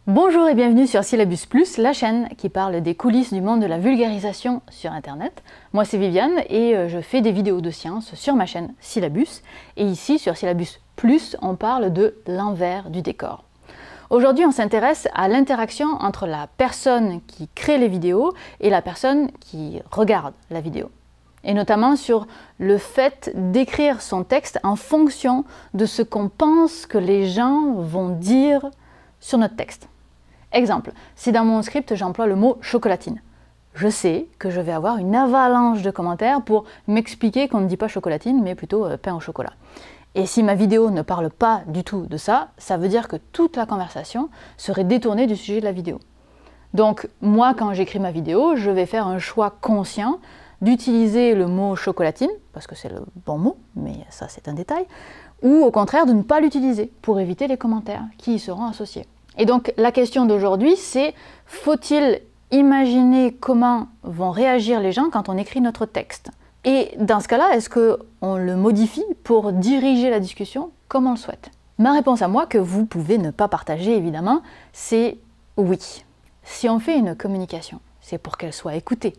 Bonjour et bienvenue sur Syllabus Plus, la chaîne qui parle des coulisses du monde de la vulgarisation sur Internet. Moi c'est Viviane et je fais des vidéos de sciences sur ma chaîne Syllabus. Et ici sur Syllabus Plus, on parle de l'envers du décor. Aujourd'hui on s'intéresse à l'interaction entre la personne qui crée les vidéos et la personne qui regarde la vidéo. Et notamment sur le fait d'écrire son texte en fonction de ce qu'on pense que les gens vont dire sur notre texte. Exemple, si dans mon script j'emploie le mot chocolatine, je sais que je vais avoir une avalanche de commentaires pour m'expliquer qu'on ne dit pas chocolatine mais plutôt pain au chocolat. Et si ma vidéo ne parle pas du tout de ça, ça veut dire que toute la conversation serait détournée du sujet de la vidéo. Donc moi quand j'écris ma vidéo, je vais faire un choix conscient d'utiliser le mot chocolatine, parce que c'est le bon mot, mais ça c'est un détail, ou au contraire de ne pas l'utiliser pour éviter les commentaires qui y seront associés. Et donc la question d'aujourd'hui c'est, faut-il imaginer comment vont réagir les gens quand on écrit notre texte? Et dans ce cas-là, est-ce qu'on le modifie pour diriger la discussion comme on le souhaite? Ma réponse à moi, que vous pouvez ne pas partager évidemment, c'est oui. Si on fait une communication, c'est pour qu'elle soit écoutée.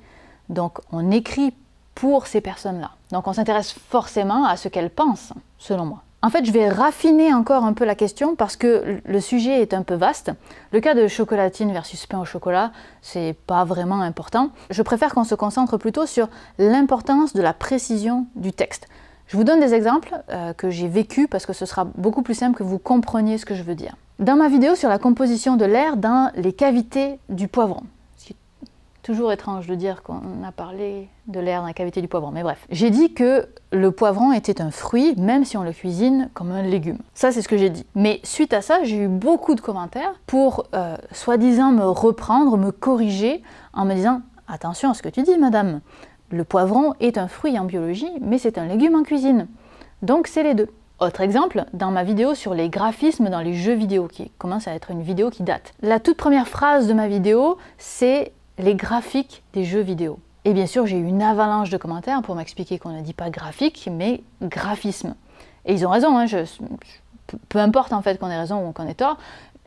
Donc on écrit pour ces personnes-là. Donc on s'intéresse forcément à ce qu'elles pensent, selon moi. En fait, je vais raffiner encore un peu la question parce que le sujet est un peu vaste. Le cas de chocolatine versus pain au chocolat, c'est pas vraiment important. Je préfère qu'on se concentre plutôt sur l'importance de la précision du texte. Je vous donne des exemples que j'ai vécus parce que ce sera beaucoup plus simple que vous compreniez ce que je veux dire. Dans ma vidéo sur la composition de l'air dans les cavités du poivron, toujours étrange de dire qu'on a parlé de l'air dans la cavité du poivron, mais bref. J'ai dit que le poivron était un fruit, même si on le cuisine comme un légume. Ça, c'est ce que j'ai dit. Mais suite à ça, j'ai eu beaucoup de commentaires pour, soi-disant, me reprendre, me corriger, en me disant « Attention à ce que tu dis, madame. Le poivron est un fruit en biologie, mais c'est un légume en cuisine. Donc, c'est les deux. » Autre exemple, dans ma vidéo sur les graphismes dans les jeux vidéo, qui commence à être une vidéo qui date. La toute première phrase de ma vidéo, c'est les graphiques des jeux vidéo. Et bien sûr, j'ai eu une avalanche de commentaires pour m'expliquer qu'on ne dit pas graphique, mais graphisme. Et ils ont raison, hein, peu importe en fait qu'on ait raison ou qu'on ait tort,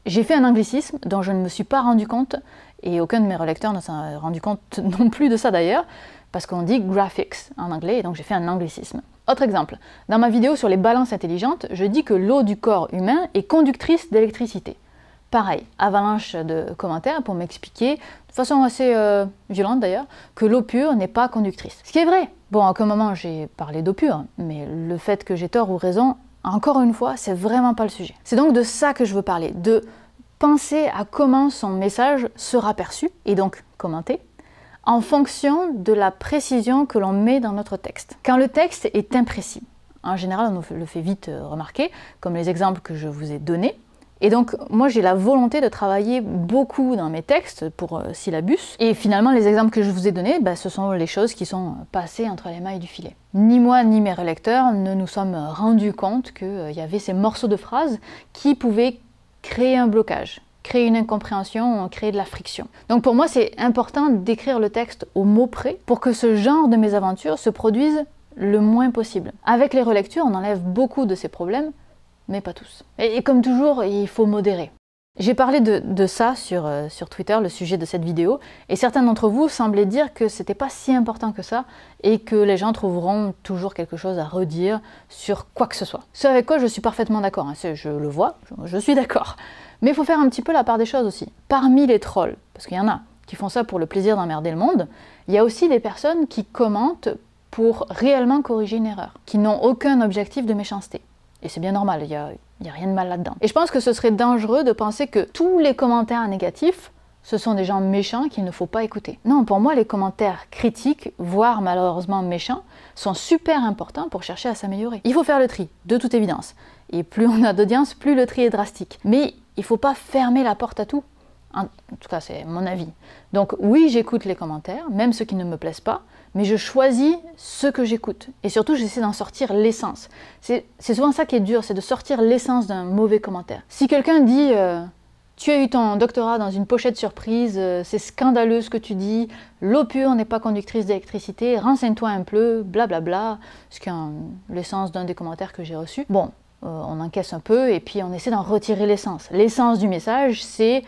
j'ai fait un anglicisme dont je ne me suis pas rendu compte, et aucun de mes relecteurs ne s'est rendu compte non plus de ça d'ailleurs, parce qu'on dit graphics en anglais, et donc j'ai fait un anglicisme. Autre exemple, dans ma vidéo sur les balances intelligentes, je dis que l'eau du corps humain est conductrice d'électricité. Pareil, avalanche de commentaires pour m'expliquer, de façon assez violente d'ailleurs, que l'eau pure n'est pas conductrice. Ce qui est vrai. Bon, à aucun moment j'ai parlé d'eau pure, mais le fait que j'ai tort ou raison, encore une fois, c'est vraiment pas le sujet. C'est donc de ça que je veux parler, de penser à comment son message sera perçu, et donc commenté, en fonction de la précision que l'on met dans notre texte. Quand le texte est imprécis, en général on le fait vite remarquer, comme les exemples que je vous ai donnés. Et donc, moi, j'ai la volonté de travailler beaucoup dans mes textes pour Syllabus. Et finalement, les exemples que je vous ai donnés, ce sont les choses qui sont passées entre les mailles du filet. Ni moi, ni mes relecteurs ne nous sommes rendus compte qu'il y avait ces morceaux de phrases qui pouvaient créer un blocage, créer une incompréhension, créer de la friction. Donc pour moi, c'est important d'écrire le texte au mot près pour que ce genre de mésaventures se produise le moins possible. Avec les relectures, on enlève beaucoup de ces problèmes, mais pas tous. Et comme toujours, il faut modérer. J'ai parlé de ça sur Twitter, le sujet de cette vidéo, et certains d'entre vous semblaient dire que c'était pas si important que ça, et que les gens trouveront toujours quelque chose à redire sur quoi que ce soit. Ce avec quoi je suis parfaitement d'accord, hein, je le vois, je suis d'accord. Mais il faut faire un petit peu la part des choses aussi. Parmi les trolls, parce qu'il y en a qui font ça pour le plaisir d'emmerder le monde, il y a aussi des personnes qui commentent pour réellement corriger une erreur, qui n'ont aucun objectif de méchanceté. Et c'est bien normal, il n'y a rien de mal là-dedans. Et je pense que ce serait dangereux de penser que tous les commentaires négatifs, ce sont des gens méchants qu'il ne faut pas écouter. Non, pour moi, les commentaires critiques, voire malheureusement méchants, sont super importants pour chercher à s'améliorer. Il faut faire le tri, de toute évidence. Et plus on a d'audience, plus le tri est drastique. Mais il ne faut pas fermer la porte à tout. En tout cas, c'est mon avis. Donc oui, j'écoute les commentaires, même ceux qui ne me plaisent pas, mais je choisis ce que j'écoute. Et surtout, j'essaie d'en sortir l'essence. C'est souvent ça qui est dur, c'est de sortir l'essence d'un mauvais commentaire. Si quelqu'un dit « Tu as eu ton doctorat dans une pochette surprise, c'est scandaleux ce que tu dis, l'eau pure n'est pas conductrice d'électricité, renseigne-toi un peu, blablabla », ce qui est l'essence d'un des commentaires que j'ai reçus. Bon, on encaisse un peu et puis on essaie d'en retirer l'essence. L'essence du message, c'est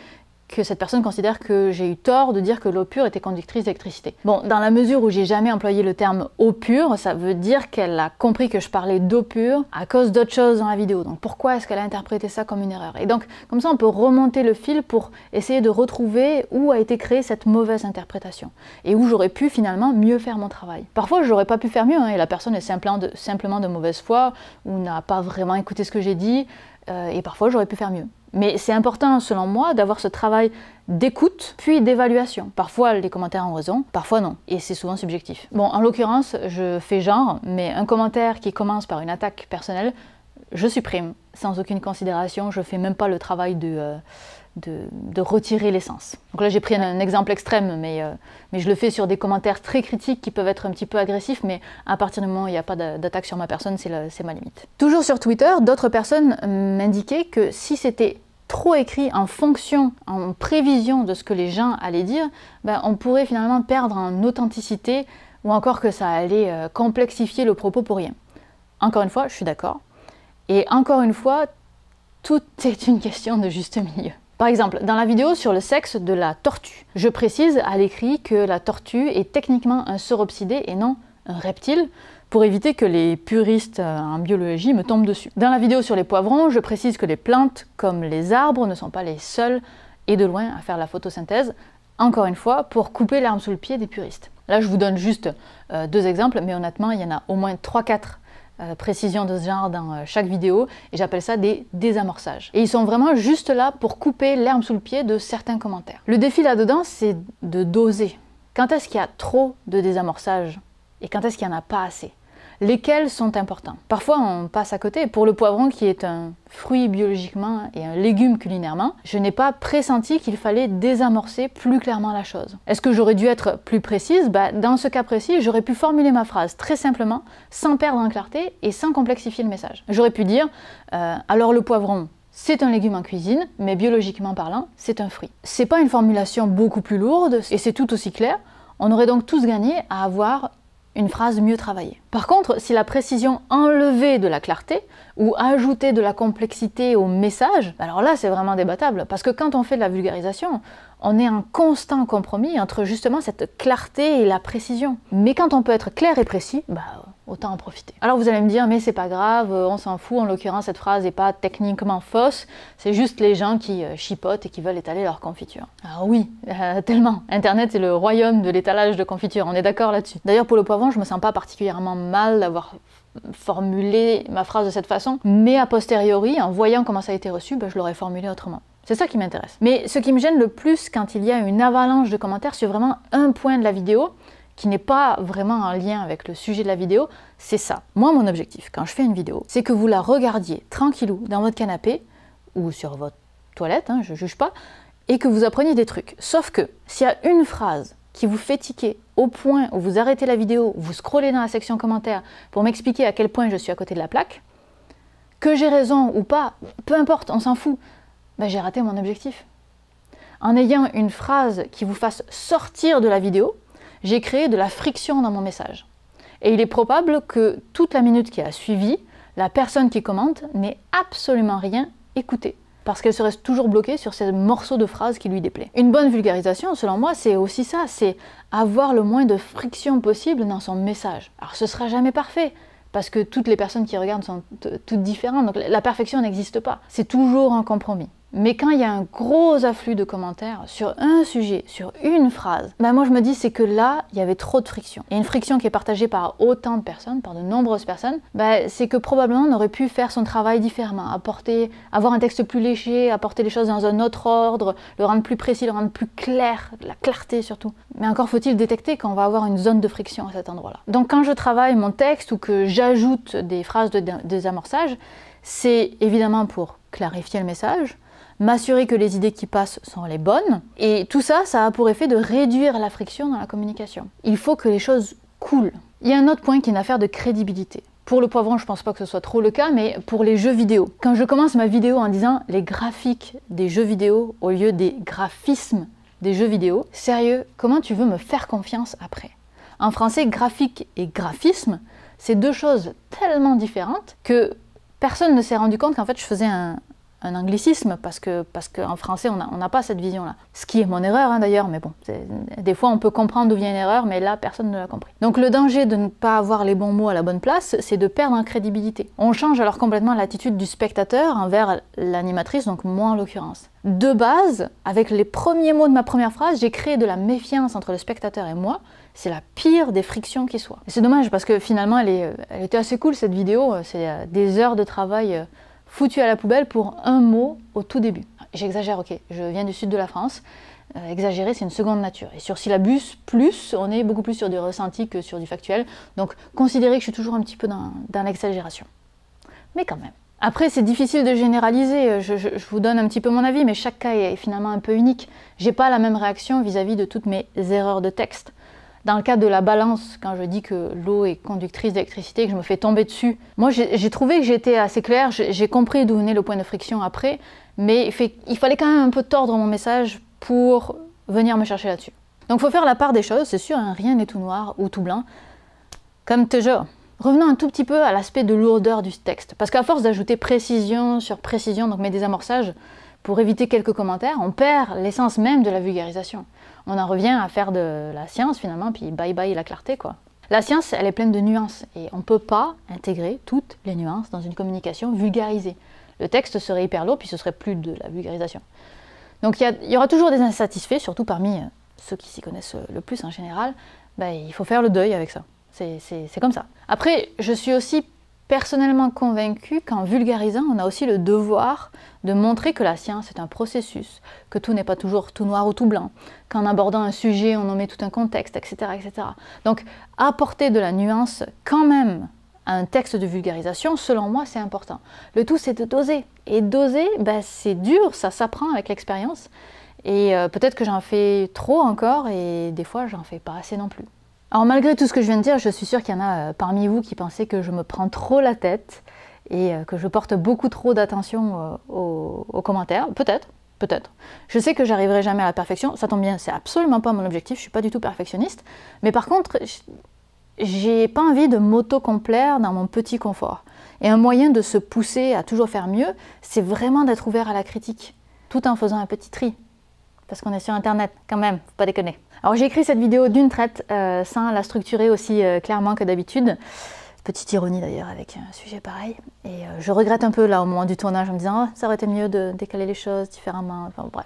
que cette personne considère que j'ai eu tort de dire que l'eau pure était conductrice d'électricité. Bon, dans la mesure où j'ai jamais employé le terme eau pure, ça veut dire qu'elle a compris que je parlais d'eau pure à cause d'autre chose dans la vidéo. Donc pourquoi est-ce qu'elle a interprété ça comme une erreur? Et donc, comme ça, on peut remonter le fil pour essayer de retrouver où a été créée cette mauvaise interprétation et où j'aurais pu finalement mieux faire mon travail. Parfois, j'aurais pas pu faire mieux, hein, et la personne est simplement de mauvaise foi ou n'a pas vraiment écouté ce que j'ai dit, et parfois j'aurais pu faire mieux. Mais c'est important, selon moi, d'avoir ce travail d'écoute, puis d'évaluation. Parfois, les commentaires ont raison, parfois non. Et c'est souvent subjectif. Bon, en l'occurrence, je fais genre, mais un commentaire qui commence par une attaque personnelle, je supprime, sans aucune considération. Je fais même pas le travail de retirer l'essence. Donc là, j'ai pris un exemple extrême, mais je le fais sur des commentaires très critiques qui peuvent être un petit peu agressifs, mais à partir du moment où il n'y a pas d'attaque sur ma personne, c'est ma limite. Toujours sur Twitter, d'autres personnes m'indiquaient que si c'était trop écrit en fonction, en prévision de ce que les gens allaient dire, ben, on pourrait finalement perdre en authenticité ou encore que ça allait complexifier le propos pour rien. Encore une fois, je suis d'accord. Et encore une fois, tout est une question de juste milieu. Par exemple, dans la vidéo sur le sexe de la tortue, je précise à l'écrit que la tortue est techniquement un sauropsidé et non un reptile, pour éviter que les puristes en biologie me tombent dessus. Dans la vidéo sur les poivrons, je précise que les plantes, comme les arbres, ne sont pas les seuls, et de loin, à faire la photosynthèse, encore une fois, pour couper l'herbe sous le pied des puristes. Là, je vous donne juste deux exemples, mais honnêtement, il y en a au moins 3-4 précisions de ce genre dans chaque vidéo, et j'appelle ça des désamorçages. Et ils sont vraiment juste là pour couper l'herbe sous le pied de certains commentaires. Le défi là-dedans, c'est de doser. Quand est-ce qu'il y a trop de désamorçages et quand est-ce qu'il n'y en a pas assez? Lesquels sont importants? Parfois, on passe à côté. Pour le poivron, qui est un fruit biologiquement et un légume culinairement, je n'ai pas pressenti qu'il fallait désamorcer plus clairement la chose. Est-ce que j'aurais dû être plus précise? Dans ce cas précis, j'aurais pu formuler ma phrase très simplement, sans perdre en clarté et sans complexifier le message. J'aurais pu dire alors le poivron, c'est un légume en cuisine, mais biologiquement parlant, c'est un fruit. C'est pas une formulation beaucoup plus lourde et c'est tout aussi clair. On aurait donc tous gagné à avoir une phrase mieux travaillée. Par contre, si la précision enlevait de la clarté ou ajoutait de la complexité au message, alors là c'est vraiment débattable, parce que quand on fait de la vulgarisation, on est en constant compromis entre justement cette clarté et la précision. Mais quand on peut être clair et précis, autant en profiter. Alors vous allez me dire, mais c'est pas grave, on s'en fout, en l'occurrence cette phrase n'est pas techniquement fausse, c'est juste les gens qui chipotent et qui veulent étaler leur confiture. Alors oui, tellement. Internet c'est le royaume de l'étalage de confiture, on est d'accord là-dessus. D'ailleurs pour le poivron, je me sens pas particulièrement mal d'avoir formulé ma phrase de cette façon, mais a posteriori, en voyant comment ça a été reçu, je l'aurais formulé autrement. C'est ça qui m'intéresse. Mais ce qui me gêne le plus quand il y a une avalanche de commentaires sur vraiment un point de la vidéo, qui n'est pas vraiment en lien avec le sujet de la vidéo, c'est ça. Moi, mon objectif, quand je fais une vidéo, c'est que vous la regardiez tranquillou dans votre canapé, ou sur votre toilette, je juge pas, et que vous appreniez des trucs. Sauf que, s'il y a une phrase qui vous fait tiquer au point où vous arrêtez la vidéo, vous scrollez dans la section commentaires pour m'expliquer à quel point je suis à côté de la plaque, que j'ai raison ou pas, peu importe, on s'en fout, j'ai raté mon objectif. En ayant une phrase qui vous fasse sortir de la vidéo, j'ai créé de la friction dans mon message. Et il est probable que toute la minute qui a suivi, la personne qui commente n'ait absolument rien écouté, parce qu'elle serait toujours bloquée sur ces morceaux de phrases qui lui déplaît. Une bonne vulgarisation, selon moi, c'est aussi ça, c'est avoir le moins de friction possible dans son message. Alors ce sera jamais parfait, parce que toutes les personnes qui regardent sont toutes différentes, donc la perfection n'existe pas. C'est toujours un compromis. Mais quand il y a un gros afflux de commentaires sur un sujet, sur une phrase, moi je me dis c'est que là, il y avait trop de friction. Et une friction qui est partagée par autant de personnes, par de nombreuses personnes, c'est que probablement on aurait pu faire son travail différemment, avoir un texte plus léger, apporter les choses dans un autre ordre, le rendre plus précis, le rendre plus clair, la clarté surtout. Mais encore faut-il détecter qu'on va avoir une zone de friction à cet endroit-là. Donc quand je travaille mon texte ou que j'ajoute des phrases de désamorçage, c'est évidemment pour clarifier le message, m'assurer que les idées qui passent sont les bonnes, et tout ça, ça a pour effet de réduire la friction dans la communication. Il faut que les choses coulent. Il y a un autre point qui est une affaire de crédibilité. Pour le poivron, je pense pas que ce soit trop le cas, mais pour les jeux vidéo. Quand je commence ma vidéo en disant les graphiques des jeux vidéo au lieu des graphismes des jeux vidéo, sérieux, comment tu veux me faire confiance après? En français, graphique et graphisme, c'est deux choses tellement différentes que personne ne s'est rendu compte qu'en fait je faisais un un anglicisme, parce qu'en français, on n'a pas cette vision-là. Ce qui est mon erreur, hein, d'ailleurs, mais bon, des fois, on peut comprendre d'où vient une erreur, mais là, personne ne l'a compris. Donc le danger de ne pas avoir les bons mots à la bonne place, c'est de perdre en crédibilité. On change alors complètement l'attitude du spectateur envers l'animatrice, donc moi en l'occurrence. De base, avec les premiers mots de ma première phrase, j'ai créé de la méfiance entre le spectateur et moi. C'est la pire des frictions qui soit. Et c'est dommage, parce que finalement, elle était assez cool, cette vidéo. C'est des heures de travail foutu à la poubelle pour un mot au tout début. J'exagère, ok, je viens du sud de la France, exagérer c'est une seconde nature. Et sur Syllabus plus, on est beaucoup plus sur du ressenti que sur du factuel, donc considérez que je suis toujours un petit peu dans l'exagération. Mais quand même. Après c'est difficile de généraliser, je vous donne un petit peu mon avis, mais chaque cas est finalement un peu unique. J'ai pas la même réaction vis-à-vis de toutes mes erreurs de texte. Dans le cas de la balance, quand je dis que l'eau est conductrice d'électricité, que je me fais tomber dessus, moi j'ai trouvé que j'étais assez claire, j'ai compris d'où venait le point de friction après, mais il fallait quand même un peu tordre mon message pour venir me chercher là-dessus. Donc il faut faire la part des choses, c'est sûr, hein, rien n'est tout noir ou tout blanc, comme toujours. Revenons un tout petit peu à l'aspect de lourdeur du texte, parce qu'à force d'ajouter précision sur précision, donc mes désamorçages, pour éviter quelques commentaires, on perd l'essence même de la vulgarisation. On en revient à faire de la science finalement, puis bye bye la clarté quoi. La science, elle est pleine de nuances, et on ne peut pas intégrer toutes les nuances dans une communication vulgarisée. Le texte serait hyper lourd, puis ce serait plus de la vulgarisation. Donc il y aura toujours des insatisfaits, surtout parmi ceux qui s'y connaissent le plus en général. Ben, il faut faire le deuil avec ça, c'est comme ça. Après, je suis aussi personnellement convaincue qu'en vulgarisant, on a aussi le devoir de montrer que la science est un processus, que tout n'est pas toujours tout noir ou tout blanc, qu'en abordant un sujet, on omet tout un contexte, etc., etc. Donc, apporter de la nuance quand même à un texte de vulgarisation, selon moi, c'est important. Le tout, c'est de doser. Et doser, ben, c'est dur, ça s'apprend avec l'expérience. Et peut-être que j'en fais trop encore, et des fois, j'en fais pas assez non plus. Alors malgré tout ce que je viens de dire, je suis sûre qu'il y en a parmi vous qui pensaient que je me prends trop la tête et que je porte beaucoup trop d'attention aux commentaires. Peut-être, peut-être. Je sais que j'arriverai jamais à la perfection, ça tombe bien, c'est absolument pas mon objectif, je suis pas du tout perfectionniste. Mais par contre, j'ai pas envie de m'auto-complaire dans mon petit confort. Et un moyen de se pousser à toujours faire mieux, c'est vraiment d'être ouvert à la critique, tout en faisant un petit tri. Parce qu'on est sur internet, quand même, faut pas déconner. Alors j'ai écrit cette vidéo d'une traite, sans la structurer aussi clairement que d'habitude. Petite ironie d'ailleurs avec un sujet pareil. Et je regrette un peu là au moment du tournage en me disant oh, ça aurait été mieux de décaler les choses différemment. Enfin bref,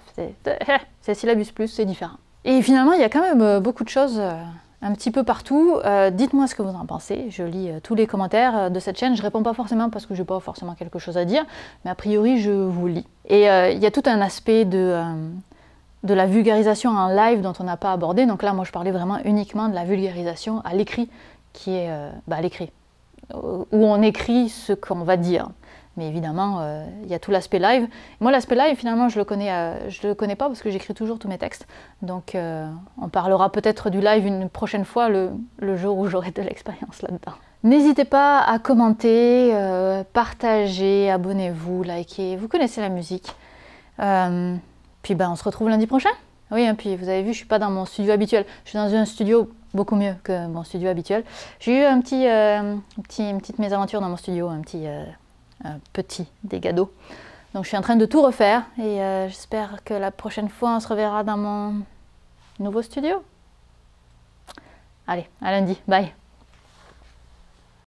c'est Syllabus plus, c'est différent. Et finalement il y a quand même beaucoup de choses un petit peu partout. Dites-moi ce que vous en pensez. Je lis tous les commentaires de cette chaîne. Je réponds pas forcément parce que j'ai pas forcément quelque chose à dire, mais a priori je vous lis. Et il y a tout un aspect de la vulgarisation en live dont on n'a pas abordé. Donc là, moi, je parlais vraiment uniquement de la vulgarisation à l'écrit, qui est à l'écrit, où on écrit ce qu'on va dire. Mais évidemment, il y a tout l'aspect live. Moi, l'aspect live, finalement, je le connais pas parce que j'écris toujours tous mes textes. Donc, on parlera peut-être du live une prochaine fois, le jour où j'aurai de l'expérience là-dedans. N'hésitez pas à commenter, partager, abonnez-vous, likez. Vous connaissez la musique. Puis ben, on se retrouve lundi prochain. Oui, hein, puis vous avez vu, je suis pas dans mon studio habituel. Je suis dans un studio beaucoup mieux que mon studio habituel. J'ai eu une petite mésaventure dans mon studio, un petit dégât d'eau. Donc je suis en train de tout refaire et j'espère que la prochaine fois on se reverra dans mon nouveau studio. Allez, à lundi, bye.